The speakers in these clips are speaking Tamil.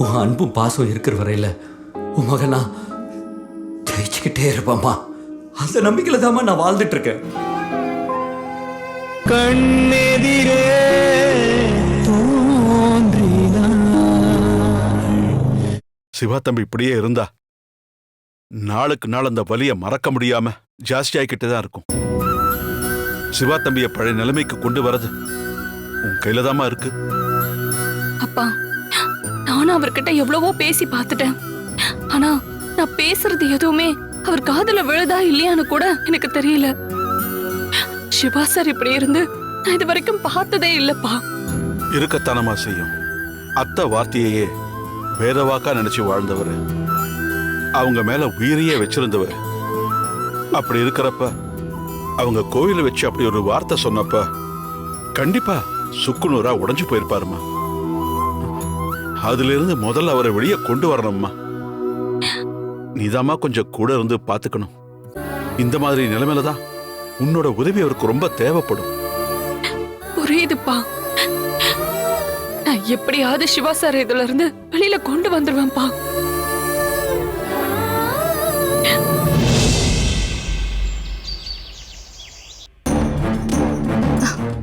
உன் அன்பும் பாசம் இருக்கிற வரையில உன் மகனா ஜெயிச்சுக்கிட்டே இருப்பாம்மா. அந்த நம்பிக்கையில தாம்மா நான் வாழ்ந்துட்டு இருக்கேன். கண்ணெதிரே சிவா தம்பி இப்படியே இருந்தா நாளுக்கு நாள் அந்த வலியை மறக்க முடியாம ஜாஸ்தியாகிக்கிட்டே தான் இருக்கும். சிவா தம்பிய பழைய நிலைமைக்கு கொண்டு வரது உன் கையில தாமா இருக்கு. அப்பா, நானும் அவர்கிட்ட எவ்வளவோ பேசி பார்த்துட்டேன். ஆனா நான் பேசுறது எதுவுமே அவர் காதுல விழுதா இல்லையான்னு கூட எனக்கு தெரியல. சிவா சார் இப்படி இருந்து நான் இது வரைக்கும் பார்த்ததே இல்லப்பா. இருக்கத்தானமா செய்யும். அத்தை வார்த்தையே வேத வாக்கா நினைச்சு வாழ்ந்தவர், அவங்க மேல உயிரையே வச்சிருந்தவர். அப்படி இருக்கிறப்ப அவங்க கோயில வச்சு அப்படி ஒரு வார்த்தை சொன்னப்ப கண்டிப்பா சுக்குநூறா உடைஞ்சு போயிருப்பாருமா. அதுல இருந்து முதல்ல அவரை வெளியே கொண்டு வரணும்மா. நீதாமா கொஞ்சம் கூட இருந்து பாத்துக்கணும். இந்த மாதிரி நிலைமையில தான் உன்னோட உதவி அவருக்கு ரொம்ப தேவைப்படும். புரியுதுப்பா. நான் எப்படியாவது சிவா சார் இதுல இருந்து வெளியில கொண்டு வந்துருவேன்ப்பா.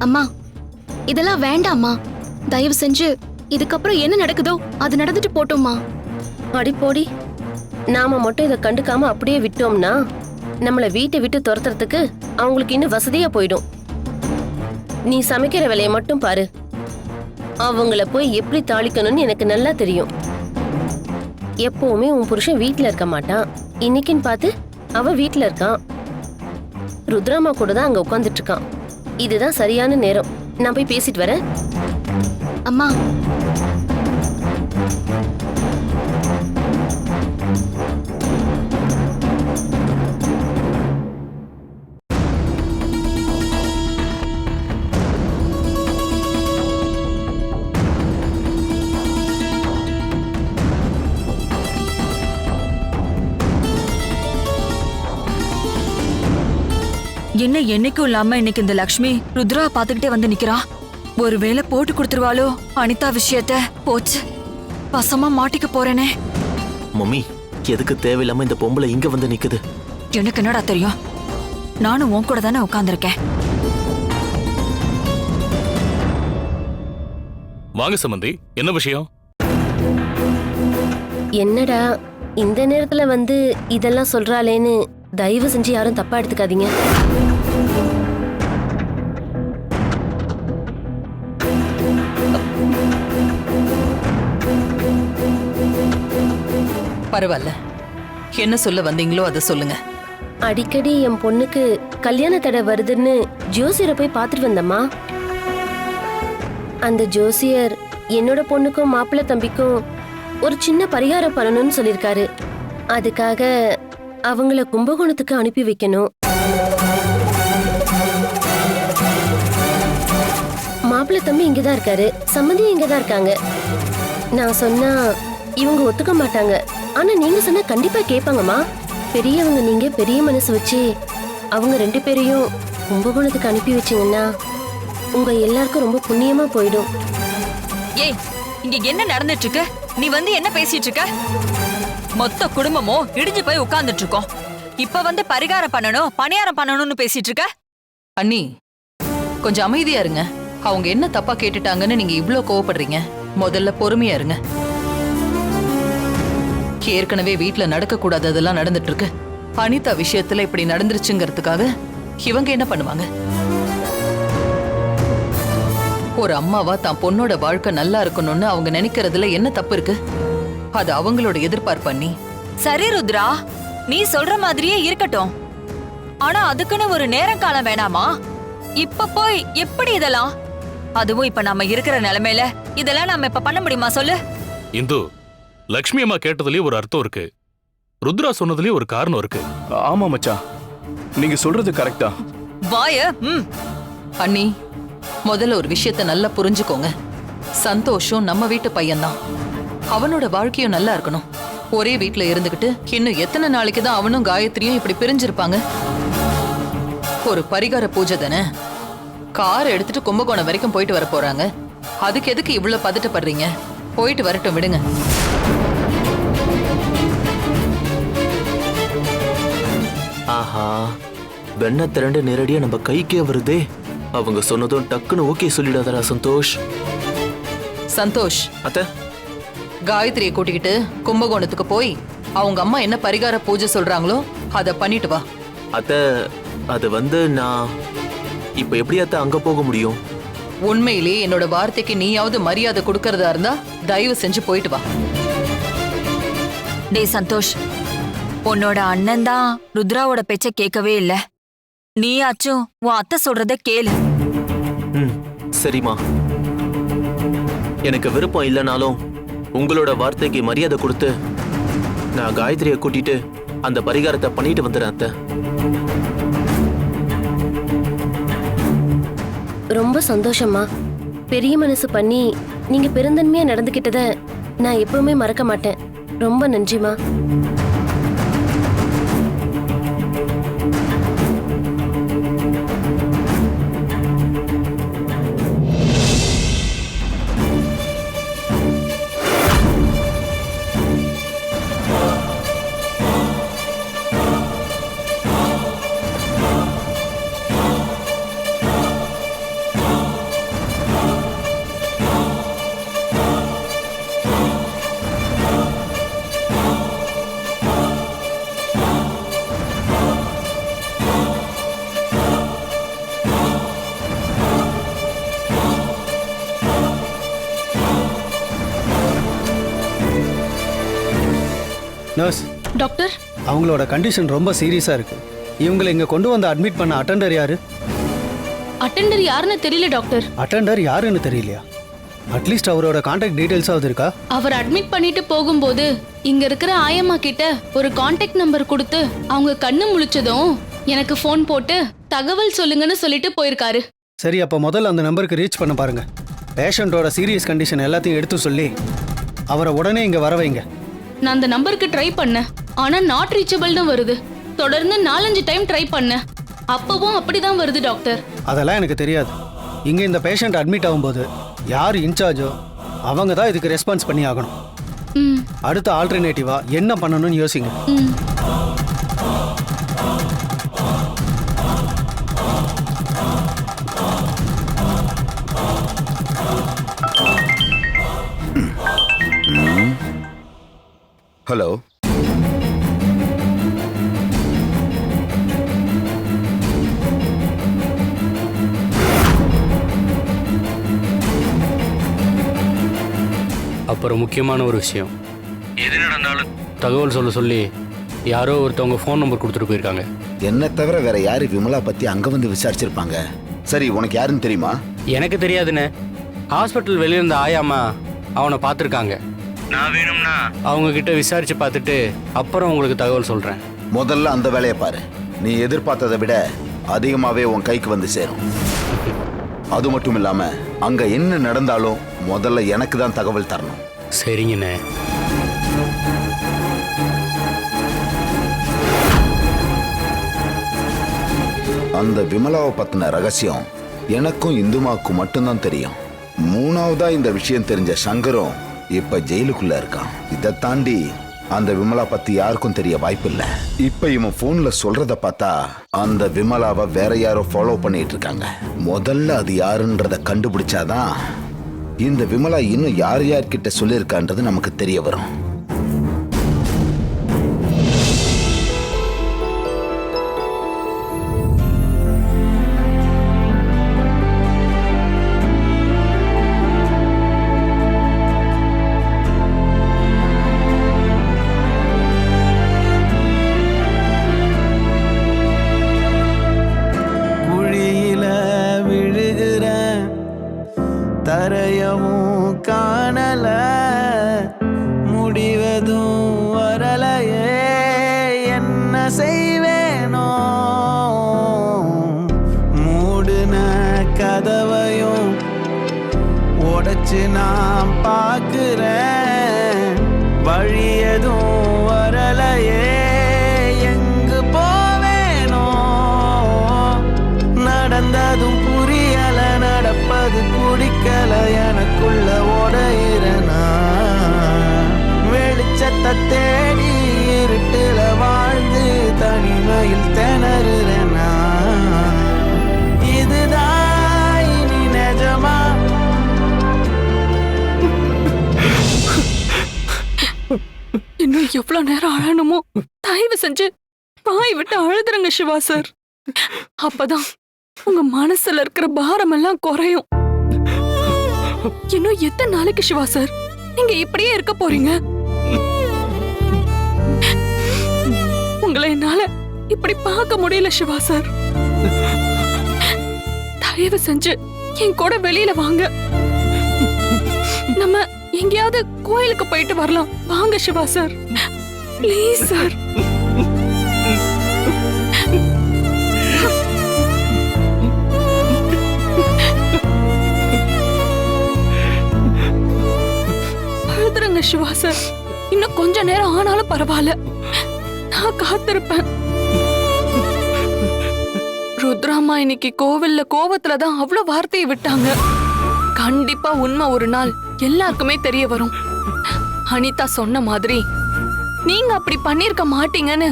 அம்மா, இதெல்லாம் வேண்டாம்மா. தயவு செஞ்சு இதுக்கப்புறம் என்ன நடக்குதோ அது நடந்துட்டு போட்டோம்மா. அடி போடி, நாம மட்டும் இதை கண்டுக்காம அப்படியே விட்டோம்னா நம்மள வீட்டை விட்டு துரத்துறதுக்கு அவங்களுக்கு இன்னும் வசதியா போயிடும். நீ சமைக்கிற வேலையை மட்டும் பாரு. அவங்கள போய் எப்படி தாளிக்கணும்னு எனக்கு நல்லா தெரியும். எப்பவுமே உன் புருஷன் வீட்டுல இருக்க மாட்டான். இன்னைக்குன்னு பார்த்து அவ வீட்டுல இருக்கான். ருத்ராமா கூட தான் அங்க உட்காந்துட்டு இருக்கான். இதுதான் சரியான நேரம். நான் போய் பேசிட்டு வரேன். அம்மா, என்ன என்னைக்கும் இல்லாம இன்னைக்கு இந்த லக்ஷ்மி ருத்ரா பாத்துக்கிட்டே வந்து நிக்கிறா. ஒருவேளை போட்டு கொடுத்துருவாளோ அனிதா விஷயத்த. போச்சு, வசமா மாட்டிக்க போறேனே. மம்மி, எதுக்கு தேவையில்லாம இந்த பொம்பளை இங்க வந்து நிக்குது? எனக்கு என்னடா தெரியும்? நானும் உன் கூட தானே உட்கார்ந்துருக்கேன். வாங்க சம்பந்தி, என்ன விஷயம்? என்னடா இந்த நேரத்துல வந்து இதெல்லாம் சொல்றாளேன்னு தயவு செஞ்சு யாரும் தப்பா எடுத்துக்காதீங்க. பரவாயில்ல, என்ன சொல்ல வந்தீங்களோ அதை சொல்லுங்க. அடிக்கடி என் பொண்ணுக்கு கல்யாண தடை வருதுன்னு ஜோசியரை போய் பார்த்துட்டு வந்தம்மா. அந்த ஜோசியர் என்னோட பொண்ணுக்கும் மாப்பிள்ளை தம்பிக்கும் ஒரு சின்ன பரிகாரம் பண்ணணும்னு சொல்லியிருக்காரு. அதுக்காக அவங்கள கும்பகோணத்துக்கு அனுப்பி வைக்கணும். மாப்பிள்ளை தம்பி இங்கதான் இருக்காரு, சம்மந்தியும் இங்கதான் இருக்காங்க. நான் சொன்னா இவங்க ஒத்துக்க மாட்டாங்க. ஆனா நீங்க சொன்னா கண்டிப்பா கேட்பாங்கம்மா. பெரியவங்க நீங்க பெரிய மனசு வச்சு அவங்க 2 பேரையும் கும்பகோணத்துக்கு அனுப்பி வச்சீங்கன்னா உங்க எல்லாருக்கும் ரொம்ப புண்ணியமா போயிடும். ஏய், இங்க என்ன நடந்துட்டு இருக்கு? நீ வந்து என்ன பேசிட்டு இருக்க? மொத்த குடும்பமும் இடிஞ்சு போய் உட்கார்ந்துட்டு இருக்கோம். இப்ப வந்து பரிகாரம் பண்ணணும், பணியாரம் பண்ணணும்னு பேசிட்டு இருக்க? அண்ணி, கொஞ்சம் அமைதியா இருங்க. அவங்க என்ன தப்பா கேட்டுட்டாங்கன்னு நீங்க இவ்ளோ கோவப்படுறீங்க? முதல்ல பொறுமையா இருங்க. ஏற்கனவே வீட்டுல நடக்க கூடாததெல்லாம் நடந்துட்டு இருக்கு. அனிதா விஷயத்துல இப்படி நடந்துருச்சுங்கிறதுக்காக இவங்க என்ன பண்ணுவாங்க? ஒரு அம்மாவா தான் பொண்ணோட வாழ்க்கை நல்லா இருக்கணும்னு அவங்க நினைக்கிறதுல என்ன தப்பு இருக்கு? அது அவங்களோட எதிர்பார்ப்பு. பண்ணி சரி ருத்ரா, நீ சொல்ற மாதிரியே இருக்கட்டும். ஆனா அதுக்குன்னு ஒரு நேரம் காலம் வேணாமா? இப்ப போய் எப்படி இதெல்லாம்? அதுவும் இப்ப நம்ம இருக்கிற நிலைமையில இதெல்லாம் நம்ம இப்ப பண்ண முடியுமா சொல்லு? இந்து, லக்ஷ்மி அம்மா கேட்டதுலயே ஒரு அர்த்தம் இருக்கு, ருத்ரா சொன்னதுலயே ஒரு காரணம் இருக்கு. ஆமா மச்சான், நீங்க சொல்றது கரெக்டா. வாய. அண்ணி, முதல்ல ஒரு விஷயத்த நல்லா புரிஞ்சுக்கோங்க. சந்தோஷம் நம்ம வீட்டு பையன்தான். அவனோட வாழ்க்கையும் நல்லா இருக்கணும். ஒரே வீட்டுல இருந்துகிட்டு இன்னும் எத்தனை நாளைக்கு தான் அவனும் காயத்ரியும் இப்படி பிரிஞ்சிருப்பாங்க? ஒரு பரிகார பூஜை தானே. கார் எடுத்துட்டு கும்பகோணம் வரைக்கும் போயிட்டு வர போறாங்க. அதுக்கு எதுக்கு இவ்வளவு பதட்டப்படுறீங்க? போயிட்டு வரட்டும் விடுங்க. ஆஹா, வெண்ண திரண்டு நேரடியா நம்ம கைக்கே வருதே. அவங்க சொன்னதும் டக்குன்னு ஓகே சொல்லிடாதடா சந்தோஷ். சந்தோஷ், அத்தை, காயத்ரியை கூட்டிக்கிட்டு கும்பகோணத்துக்கு போய் அவங்க அம்மா என்ன பரிகார பூஜை சொல்றாங்களோ அத பண்ணிட்டு வா. அத்தை, அது வந்து நான் இப்ப எப்படி அத்தை அங்க போக முடியும்? உண்மையிலே என்னோட வார்த்தைக்கு நீயாவது மரியாதை கொடுக்கறதா இருந்தா தயவு செஞ்சு போயிட்டு வா. டேய் சந்தோஷ், உன்னோட அண்ணன் தான் ருத்ராவோட பேச்ச கேட்கவே இல்ல. நீயாச்சும் உன் அத்தை சொல்றத கேளு. ம், சரிம்மா. எனக்கு விருப்பம் இல்லைனாலும் உங்களோட வார்த்தைக்கு மரியாதை கொடுத்து நான் காயத்ரியை கூட்டிட்டு அந்த பரிகாரத்தை பண்ணிட்டு வந்துடுறேன் அத்தை. ரொம்ப சந்தோஷமா. பெரிய மனசு பண்ணி நீங்க பெருந்தன்மையா நடந்துகிட்டத நான் எப்பவுமே மறக்க மாட்டேன். ரொம்ப நன்றிமா. நர்ஸ் டாக்டர், அவங்களோட கண்டிஷன் ரொம்ப சீரியஸா இருக்கு. இவங்களை இங்க கொண்டு வந்து அட்மிட் பண்ண அட்டெண்டர் யாரு? அட்டெண்டர் யாருன்னு தெரியல டாக்டர். அட்டெண்டர் யாருன்னு தெரியலையா? அட்லீஸ்ட் அவரோட கான்டாக்ட் டீடைல்ஸாவது இருக்கா? அவர் அட்மிட் பண்ணிட்டு போகும்போது இங்க இருக்கிற ஆயம்மா கிட்ட ஒரு கான்டாக்ட் நம்பர் கொடுத்து அவங்க கண்ணு முழிச்சதும் எனக்கு ஃபோன் போட்டு தகவல் சொல்லுங்கன்னு சொல்லிட்டு போயிருக்காரு. சரி, அப்ப முதல்ல அந்த நம்பருக்கு ரீச் பண்ண பாருங்க. பேஷண்டோட சீரியஸ் கண்டிஷன் எல்லாத்தையும் எடுத்து சொல்லி அவரை உடனே இங்க வர வைங்க. நான் அந்த நம்பருக்கு ட்ரை பண்ணேன், ஆனா நாட் ரீச்சபிள்னு வருது. தொடர்ந்து 4-5 டைம் ட்ரை பண்ணேன், அப்பவும் அப்படிதான் வருது டாக்டர். அதெல்லாம் எனக்கு தெரியாது. இங்க இந்த பேஷண்ட் அட்மிட் ஆகும்போது யார் இன்சார்ஜோ அவங்க தான் இதுக்கு ரெஸ்பான்ஸ் பண்ணி ஆகணும். அடுத்த ஆல்டர்னேட்டிவா என்ன பண்ணணும்னு யோசிங்க. ஹலோ, அப்புறம் முக்கியமான ஒரு விஷயம், எது நடந்தாலும் தகவல் சொல்ல சொல்லி யாரோ ஒருத்தவங்க ஃபோன் நம்பர் கொடுத்துட்டு போயிருக்காங்க. என்ன தவிர வேற யாரு விமலா பத்தி அங்க வந்து விசாரிச்சிருப்பாங்க? சரி, உனக்கு யாருன்னு தெரியுமா? எனக்கு தெரியாதுன்னு. ஹாஸ்பிட்டல் வெளியே இருந்த ஆயாமா அவனை பார்த்துருக்காங்க. நான் வேணும்னா அவங்க கிட்ட விசாரிச்சு பார்த்துட்டு அப்புறம் உங்களுக்கு தகவல் சொல்றேன். முதல்ல அந்த வேலையை பாரு. நீ எதிர்பார்த்ததை விட அதிகமாவே உன் கைக்கு வந்து சேரும். அது மட்டும் இல்லாம அங்க என்ன நடந்தாலும் முதல்ல எனக்கு தான் தகவல் தரணும். சரிங்கண்ணே. அந்த விமலாவை பத்தின ரகசியம் எனக்கும் இந்துமாவுக்கும் மட்டும்தான் தெரியும். மூணாவதா இந்த விஷயம் தெரிஞ்ச சங்கரும் இப்ப ஜெயிலுக்குள்ள இருக்கான். இதை தாண்டி அந்த விமலா பத்தி யாருக்கும் தெரிய வாய்ப்பில்லை. இப்ப இவன் போன்ல சொல்றத பார்த்தா அந்த விமலாவை வேற யாரோ ஃபாலோ பண்ணிட்டு இருக்காங்க. முதல்ல அது யாருன்றத கண்டுபிடிச்சாதான் இந்த விமலா இன்னும் யார் யார்கிட்ட சொல்லியிருக்கான்றது நமக்கு தெரிய வரும். தரையவும் காணல, முடிவதும் வரலையே, என்ன செய்வேனோ? மூடுன கதவையும் உடைச்சு நான் பார்க்கிறேன், வழியதும் வரலையே, எங்கு போவேனோ? நடந்ததும் புரியல, நடப்பது பிடிக்கல, எனக்குள்ள உடையிறனா? இன்னும் எவ்வளவு நேரம் அழணுமோ தயவு செஞ்சு வாய் விட்டு அழுதுருங்க சிவா சார். அப்பதான் உங்க மனசுல இருக்கிற பாரம் எல்லாம் குறையும். இன்னும் எத்தனை நாளைக்கு சிவா சார் நீங்க இப்படியே இருக்க போறீங்க? உங்களை என்னால இப்படி பார்க்க முடியல சிவா சார். தயவு செஞ்சு என் கூட வெளியில வாங்க. நம்ம எங்கேயாவது கோயிலுக்கு போயிட்டு வரலாம். வாங்க சிவா சார், ப்ளீஸ் சார். அழுதுறங்க சிவா சார். இன்னும் கொஞ்ச நேரம் ஆனாலும் பரவாயில்ல, நான் காத்திருப்பேன். ருத்ராமா இன்னைக்கு கோவில்ல கோவத்துலதான் அவ்வளவு வார்த்தையை விட்டாங்க. கண்டிப்பா உண்மை ஒரு நாள் எல்லாருக்குமே தெரிய வரும். அனிதா சொன்ன மாதிரி நீங்க அப்படி பண்ணிருக்க மாட்டீங்கன்னு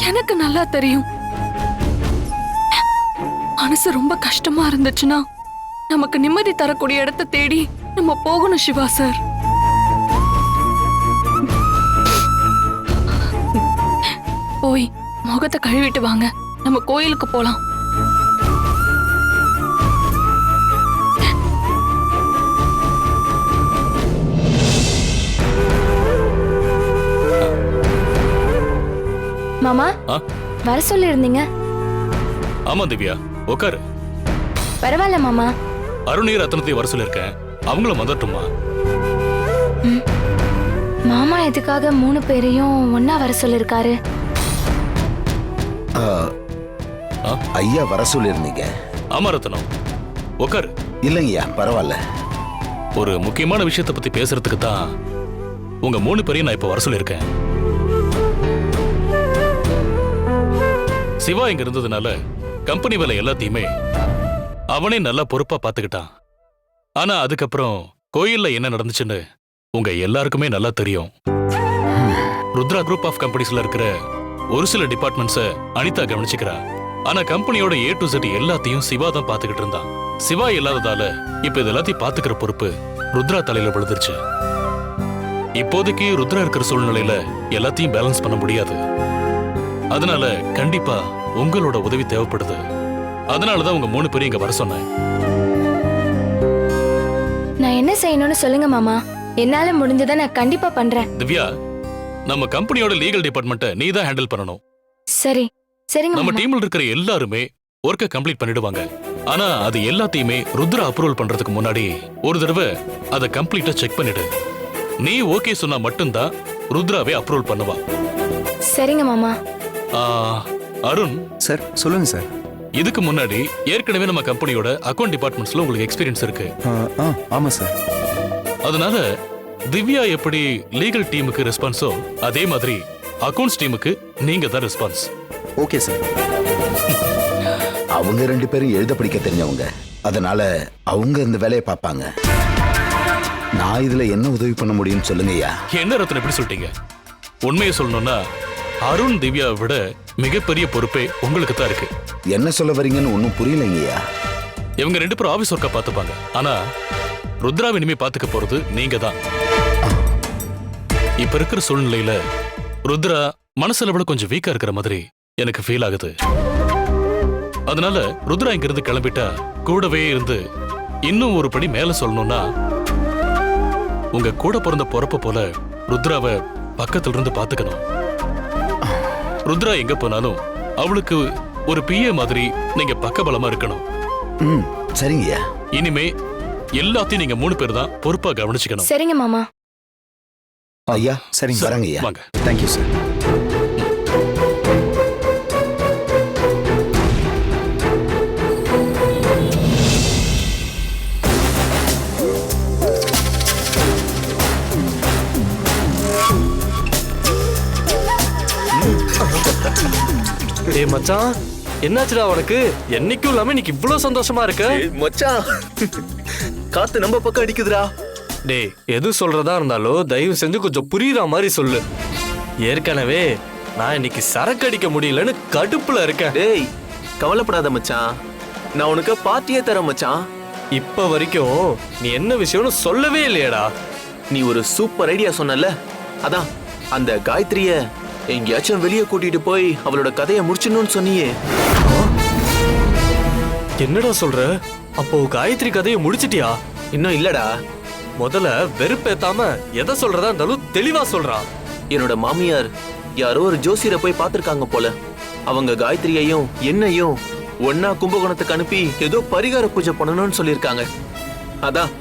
எனக்கு நல்லா தெரியும். மனசு ரொம்ப கஷ்டமா இருந்துச்சுன்னா நமக்கு நிம்மதி தரக்கூடிய இடத்தை தேடி நம்ம போகணும் சிவா சார். போய் முகத்தை கழுவிட்டு வாங்க, நம்ம கோயிலுக்கு போலாம். மாமா வர சொல்லி இருந்தீங்க. ஆமா திவ்யா, உட்காரு. பரவாயில்ல மாமா. அருணீர் ரத்னத்தையும் வர சொல்லிருக்கேன், அவங்களும் வந்துட்டுமா? மாமா எதுக்காக 3 பேரையும் ஒன்னா வர சொல்லிருக்காரு? ஐயா வர சொல்லிருந்தீங்க. ஆமா ரத்னம், உட்காரு. இல்லைங்கய்யா, பரவாயில்ல. ஒரு முக்கியமான விஷயத்தை பத்தி பேசுறதுக்கு தான் உங்க 3 பேரையும் நான் இப்ப வர சொல்லிருக்கேன். சிவா இங்க இருந்ததுனால கம்பெனி வேலை எல்லாத்தையுமே அவனே நல்லா பொறுப்பா பாத்துக்கிட்டான். ஆனா அதுக்கப்புறம் கோயில்ல என்ன நடந்துச்சுன்னு உங்க எல்லாருக்குமே நல்லா தெரியும். ருத்ரா குரூப் ஆஃப் கம்பெனிஸ்ல இருக்கிற ஒரு சில டிபார்ட்மெண்ட்ஸ அனிதா கவனிச்சுக்கிறா. ஆனா கம்பெனியோட A to Z எல்லாத்தையும் சிவா தான் பாத்துக்கிட்டு இருந்தான். சிவா இல்லாததால இப்ப இது எல்லாத்தையும் பாத்துக்கிற பொறுப்பு ருத்ரா தலையில விழுந்துருச்சு. இப்போதைக்கு ருத்ரா இருக்கிற சூழ்நிலையில எல்லாத்தையும் பேலன்ஸ் பண்ண முடியாது. அதனால கண்டிப்பா உங்களோட உதவி தேவைப்படுது. அதனாலதான் உங்க 3 பேரும் இங்க வர சொன்னேன். நான் என்ன செய்யணும்னு சொல்லுங்க மாமா, என்னால முடிஞ்சதை நான் கண்டிப்பா பண்றேன். திவ்யா, நம்ம கம்பெனியோட லீகல் டிபார்ட்மெண்ட்டை நீ தான் ஹேண்டில் பண்ணணும். சரி சரிங்க நம்ம மாமா. டீம்ல இருக்கிற எல்லாருமே ஒர்க்கை கம்ப்ளீட் பண்ணிடுவாங்க. ஆனா அது எல்லாத்தையுமே ருத்ரா அப்ரூவல் பண்றதுக்கு முன்னாடி ஒரு தடவை அதை கம்ப்ளீட்டா செக் பண்ணிடு. நீ ஓகே சொன்னா மட்டும்தான் ருத்ராவே அப்ரூவல் பண்ணுவா. சரிங்க மாமா. அருண் சார், சொல்லுங்க சார். இதுக்கு முன்னாடி ஏற்கனவே நம்ம கம்பெனியோட அக்கவுண்ட் டிபார்ட்மெண்ட்ஸ்ல உங்களுக்கு எக்ஸ்பீரியன்ஸ் இருக்கு. ஆமா சார். அதனால திவ்யா எப்படி லீகல் டீமுக்கு ரெஸ்பான்ஸோ அதே மாதிரி அக்கவுண்ட்ஸ் டீமுக்கு நீங்க தான் ரெஸ்பான்ஸ். Okay sir. அவங்க 2 பேரும் எழுத படிக்க தெரிஞ்சவங்க, அதனால அவங்க இந்த வேலையை பார்ப்பாங்க. நான் இதுல என்ன உதவி பண்ண முடியும்னு சொல்லுங்கய்யா. என்ன ரத்னம் எப்படி சொல்லிட்டீங்க? உண்மையை சொல்லணும்னா அருண் திவ்யாவை விட மிகப்பெரிய பொறுப்பே உங்களுக்கு தான் இருக்கு. என்ன சொல்ல வரீங்கன்னு ஒன்னும் புரியலைங்கய்யா. இவங்க 2 பேரும் ஆபீஸ் ஒர்க்கா பார்த்துப்பாங்க. ஆனா ருத்ராவை இனிமே பாத்துக்க போறது நீங்க தான். இப்ப இருக்கிற சூழ்நிலையில ருத்ரா மனசுல விட கொஞ்சம் வீக்கா இருக்கிற மாதிரி எனக்கு ஃபீல் ஆகுது. அதனால ருத்ரா இங்க இருந்து கிளம்பிட்டா கூடவே இருந்து இன்னும் ஒரு படி மேல சொல்லணும்னா உங்க கூட பிறந்த பொறப்ப போல ருத்ராவை பக்கத்துல இருந்து பாத்துக்கணும். ருத்ரா எங்க போனாலும் அவளுக்கு ஒரு பிஏ மாதிரி நீங்க பக்கபலமா இருக்கணும். சரிங்கய்யா. இனிமே எல்லாத்தையும் நீங்க 3 பேர் தான் பொறுப்பா கவனிச்சுக்கணும். சரிங்க மாமா. ஐயா சரிங்க. வரங்கய்யா. வாங்க. Thank you sir. டேய் மச்சான், என்னாச்சுடா உனக்கு? என்னைக்கும் இல்லாம இன்னைக்கு இவ்வளவு சந்தோஷமா இருக்க? மச்சான், காத்து நம்ம பக்கம் அடிக்குதுடா. டேய், எது சொல்றதா இருந்தாலும் தயவு செஞ்சு கொஞ்சம் புரியுற மாதிரி சொல்லு. ஏற்கனவே நான் இன்னைக்கு சரக்கு அடிக்க முடியலன்னு கடுப்புல இருக்கேன். டேய், கவலைப்படாத மச்சான், நான் உனக்கு பார்ட்டியே தரேன் மச்சான். இப்ப வரைக்கும் நீ என்ன விஷயம்னு சொல்லவே இல்லையடா. நீ ஒரு சூப்பர் ஐடியா சொன்னல, அதான் அந்த காயத்ரிய எங்கேயாச்சும் வெளியே கூட்டிட்டு போய் அவளோட கதையை முடிச்சிடணும்னு சொன்னியே. என்னடா சொல்ற? அப்போ காயத்ரி கதையை முடிச்சிட்டியா? இன்னும் இல்லடா. முதல்ல வெறுப்பேத்தாம எதை சொல்றதா இருந்தாலும் தெளிவா சொல்றா. என்னோட மாமியார் யாரோ ஒரு ஜோசியரை போய் பார்த்திருக்காங்க போல. அவங்க காயத்ரியையும் என்னையும் ஒன்னா கும்பகோணத்துக்கு அனுப்பி ஏதோ பரிகார பூஜை பண்ணணும்னு சொல்லியிருக்காங்க. அதான்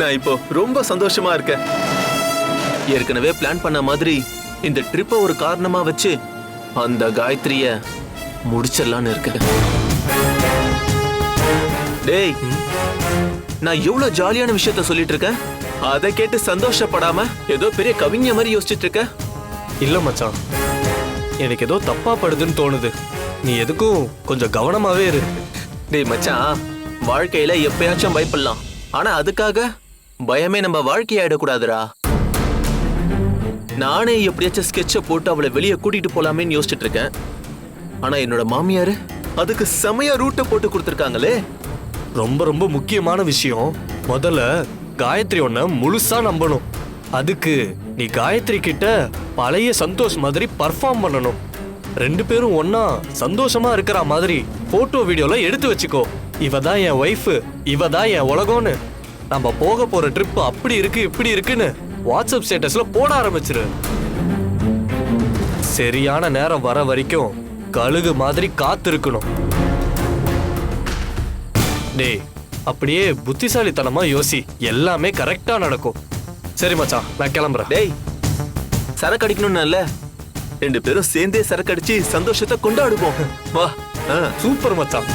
நான் இப்போ ரொம்ப சந்தோஷமா இருக்கேன். ஏற்கனவே பிளான் பண்ண மாதிரி இந்த ட்ரிப்பை ஒரு காரணமா வச்சு அந்த காயத்ரிய முடிச்சிடலான்னு இருக்கேன். டேய், நான் எவ்வளவு ஜாலியான விஷயத்த சொல்லிட்டு இருக்கேன். அதை கேட்டு சந்தோஷப்படாம ஏதோ பெரிய கவிஞ மாதிரி யோசிச்சுட்டு இருக்க. இல்ல மச்சான், எனக்கு ஏதோ தப்பா படுதுன்னு தோணுது. நீ எதுக்கும் கொஞ்சம் கவனமாவே இரு. டேய் மச்சான், வாழ்க்கையில எப்பயாச்சும் பயப்படலாம். ஆனா அதுக்காக பயமே நம்ம வாழ்க்கையாயிடக்கூடாதுடா. நானே எப்படியாச்சும் ஸ்கெட்சை போட்டு அவளை வெளியே கூட்டிட்டு போலாமேன்னு யோசிச்சுட்டு இருக்கேன். ஆனா என்னோட மாமியாரு அதுக்கு செமையா ரூட்டை போட்டு கொடுத்துருக்காங்களே. ரொம்ப ரொம்ப முக்கியமான விஷயம், முதல்ல காயத்ரி ஒன்ன முழுசா நம்பணும். அதுக்கு நீ காயத்ரி கிட்ட பழைய சந்தோஷ் மாதிரி பர்ஃபார்ம் பண்ணணும். 2 பேரும் ஒன்னா சந்தோஷமா இருக்கிற மாதிரி போட்டோ வீடியோல எடுத்து வச்சுக்கோ. இவ தான் என் ஒய்ஃப், இவ தான் என் உலகம்னு. நம்ம போக போற ட்ரிப் அப்படி இருக்கு இப்படி இருக்குன்னு வாட்ஸ்அப் ஸ்டேட்டஸ்ல போட ஆரம்பிச்சிரு. சரியான நேரம் வர வரைக்கும் கழுகு மாதிரி காத்திருக்கணும். டேய், அப்படியே புத்திசாலித்தனமா யோசி, எல்லாமே கரெக்டா நடக்கும். சரி மச்சான், நான் கிளம்புறேன். டேய், சரக்கு அடிக்கணும்னு இல்ல, 2 பேரும் சேர்ந்தே சரக்கு அடிச்சு சந்தோஷத்தை கொண்டாடுவோம். வா. சூப்பர் மச்சான்.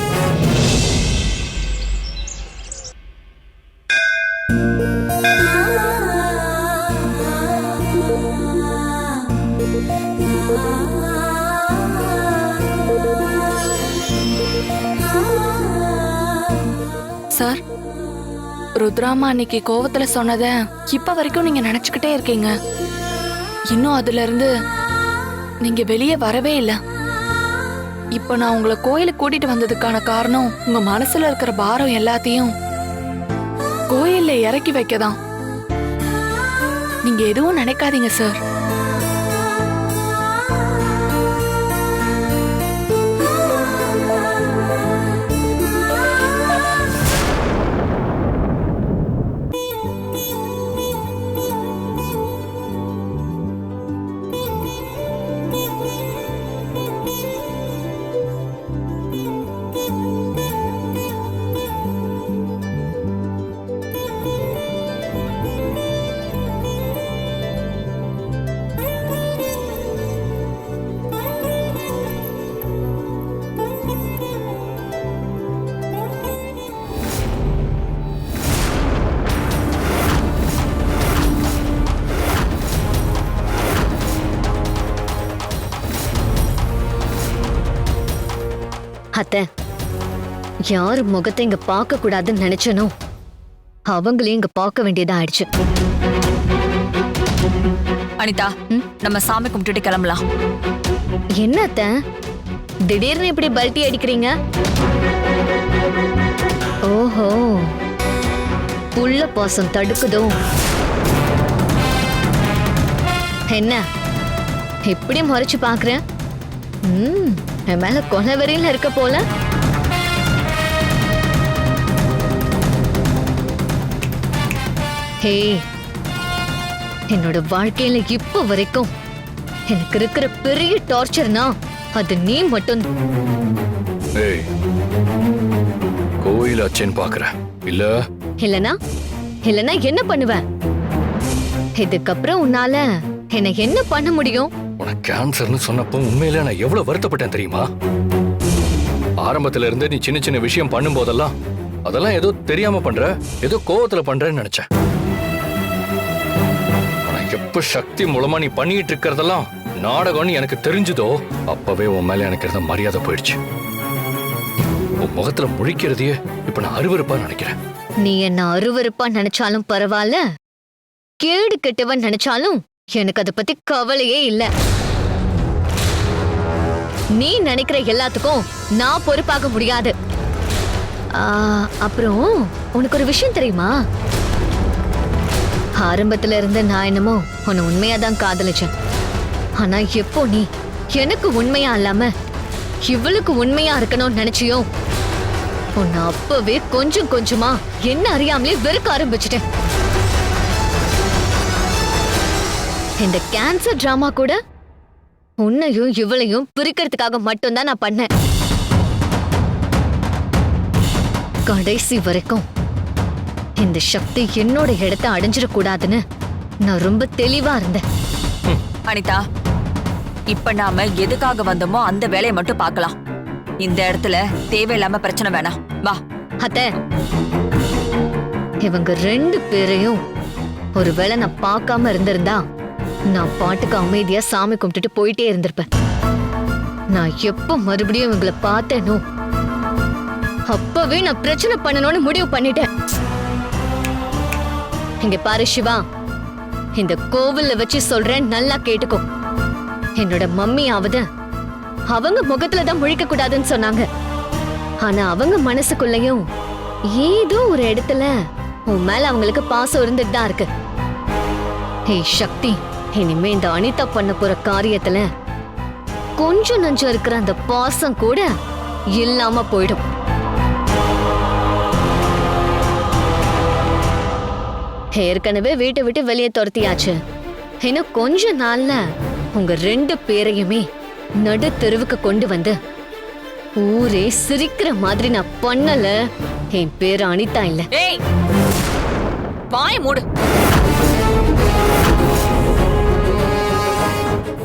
சார், ருத்ராமா அன்னைக்கு கோவத்துல சொன்னத இப்ப வரைக்கும் நீங்க நினைச்சுக்கிட்டே இருக்கீங்க. இன்னும் அதுல இருந்து நீங்க வெளியே வரவே இல்லை. இப்ப நான் உங்களை கோயிலுக்கு கூட்டிட்டு வந்ததுக்கான காரணம் உங்க மனசுல இருக்கிற பாரம் எல்லாத்தையும் கோயில்ல இறக்கி வைக்கதான். நீங்க எதுவும் நினைக்காதீங்க சார். அத்தை, யார் முகத்தை இங்க பார்க்க கூடாதுன்னு நினைச்சனோ அவங்களையும் இங்க பார்க்க வேண்டியதா ஆயிடுச்சு. அனிதா, நம்ம சாமி கும்பிட்டுட்டு கிளம்பலாம். என்ன அத்தை, திடீர்னு இப்படி பல்ட்டி அடிக்கிறீங்க? ஓஹோ, புள்ள பாசம் தடுக்குதோ? என்ன இப்படி முறைச்சு பாக்குறேன்? என் மேல கொலவெறியில இருக்க போல. ஹே, என்னோட வாழ்க்கையில இப்ப வரைக்கும் எனக்கு இருக்கிற பெரிய டார்ச்சர்னா அது நீ மட்டும். கோயில் அச்சேன்னு பாக்குற இல்ல? இல்லனா என்ன பண்ணுவேன்? இதுக்கப்புறம் உன்னால என்ன என்ன பண்ண முடியும்? உனக்கு கேன்சர்னு சொன்னப்போ உண்மையில நான் எவ்வளவு வருத்தப்பட்டேன் தெரியுமா? ஆரம்பத்துல இருந்து நீ சின்ன சின்ன விஷயம் பண்ணும் போதெல்லாம் அதெல்லாம் ஏதோ தெரியாம பண்ற, ஏதோ கோவத்துல பண்றேன்னு நினைச்சேன். ஆனா எப்ப சக்தி மூலமா நீ பண்ணிட்டு இருக்கிறதெல்லாம் நாடகம்னு எனக்கு தெரிஞ்சதோ அப்பவே உன் மேல எனக்கு இருந்த மரியாதை போயிடுச்சு. உன் முகத்துல முழிக்கிறதையே இப்ப நான் அருவருப்பா நினைக்கிறேன். நீ என்ன அருவருப்பா நினைச்சாலும் பரவாயில்ல, கேடு கெட்டவன் நினைச்சாலும் எனக்கு அதை பத்தி கவலையே இல்ல. நீ நினைக்கிற எல்லாத்துக்கும் நான் பொறுப்பாக முடியாது. அப்புறம் உனக்கு ஒரு விஷயம் தெரியுமா? ஆரம்பத்துல இருந்து நான் என்னமோ உன்னை உண்மையாதான் காதலிச்சேன். ஆனா எப்போ நீ எனக்கு உண்மையா இல்லாம இவளுக்கு உண்மையா இருக்கணும்னு நினைச்சியோ உன்னை அப்பவே கொஞ்சம் கொஞ்சமா என்ன அறியாமலே வெறுக்க ஆரம்பிச்சிட்டேன். இந்த கேன்சர் டிராமா கூட உன்னையும் இவளையும் பிரிக்கிறதுக்காக மட்டும்தான் நான் பண்ணேன். கடைசி வரைக்கும் இந்த சக்தி என்னோட இடத்தை அடைஞ்சிடக்கூடாதுன்னு நான் ரொம்ப தெளிவா இருந்தேன். அனிதா, இப்ப நாம எதுக்காக வந்தோமோ அந்த வேலையை மட்டும் பார்க்கலாம். இந்த இடத்துல தேவையில்லாம பிரச்சனை வேணாம். வா. அத்தை, இவங்க 2 பேரையும் ஒருவேளை நான் பார்க்காம இருந்திருந்தா நான் பாட்டுக்கு அமைதியா சாமி கும்பிட்டுட்டு போயிட்டே இருந்திருப்பேன். நான் எப்ப மறுபடியும் இவங்களை பார்த்தேனோ அப்பவே நான் பிரச்சனை பண்ணணும்னு முடிவு பண்ணிட்டேன். இங்க பாரு சிவா, இந்த கோவில்ல வச்சு சொல்றேன், நல்லா கேட்டுக்கோ. என்னோட மம்மியாவது அவங்க முகத்துல தான் முழிக்க கூடாதுன்னு சொன்னாங்க. ஆனா அவங்க மனசுக்குள்ளயும் ஏதோ ஒரு இடத்துல உன் மேல அவங்களுக்கு பாசம் இருந்துட்டு தான் இருக்கு. ஹே சக்தி, இனிமே இந்த அனிதா பண்ண போற காரியத்துல கொஞ்சம் நஞ்சம் இருக்கிற அந்த பாசம் கூட இல்லாம போயிடும். ஏற்கனவே வீட்டை விட்டு வெளியே துரத்தியாச்சு. இன்னும் கொஞ்ச நாள்ல உங்க 2 பேரையுமே நடு தெருவுக்கு கொண்டு வந்து ஊரே சிரிக்கிற மாதிரி நான் பண்ணல. என் பேரு அனிதா இல்ல. ஏய், வாய் மூடு.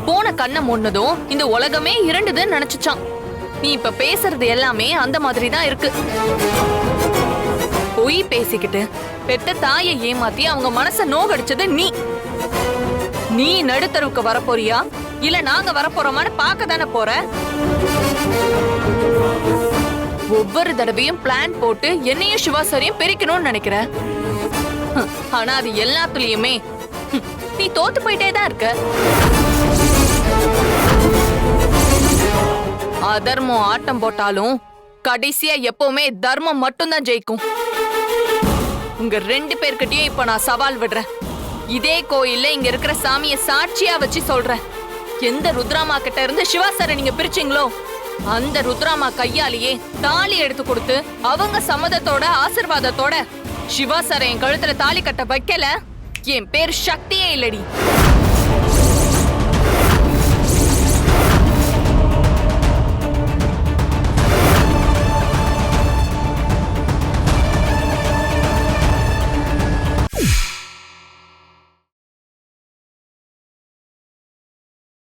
போன கண்ணை மூடுனதும் இந்த உலகமே இரண்டுதுன்னு நினைச்சுச்சான். நீ இப்ப பேசுறது எல்லாமே அந்த மாதிரி தான் இருக்கு. பொய் பேசிக்கிட்டு பெத்த தாயை ஏமாத்தி அவங்க மனச நோகடிச்சது நீ. நீ நடுத்தருவுக்கு வரப்போறியா இல்ல நாங்க வரப்போறோமான்னு பார்க்க தானே போற. ஒவ்வொரு தடவையும் பிளான் போட்டு என்னையும் சிவாசரியும் பிரிக்கணும்னு நினைக்கிற. ஆனா அது எல்லாத்துலயுமே நீ தோத்து போயிட்டே தான் இருக்க. அதர்மம் ஆட்டம் போட்டாலும் கடைசியா எப்பவுமே தர்மம் மட்டும்தான் ஜெயிக்கும். உங்க 2 பேர்கிட்டயும் இப்ப நான் சவால் விடுறேன். இதே கோயில்ல இங்க இருக்கிற சாமிய சாட்சியா வச்சு சொல்றேன். எந்த ருத்ராமா கிட்ட இருந்து சிவாசரை நீங்க பிரிச்சீங்களோ அந்த ருத்ராமா கையாலேயே தாலி எடுத்து கொடுத்து அவங்க சம்மதத்தோட ஆசீர்வாதத்தோட சிவாசரை என் கழுத்துல தாலி கட்ட வைக்கல என் பேர் சக்தியே இல்லடி.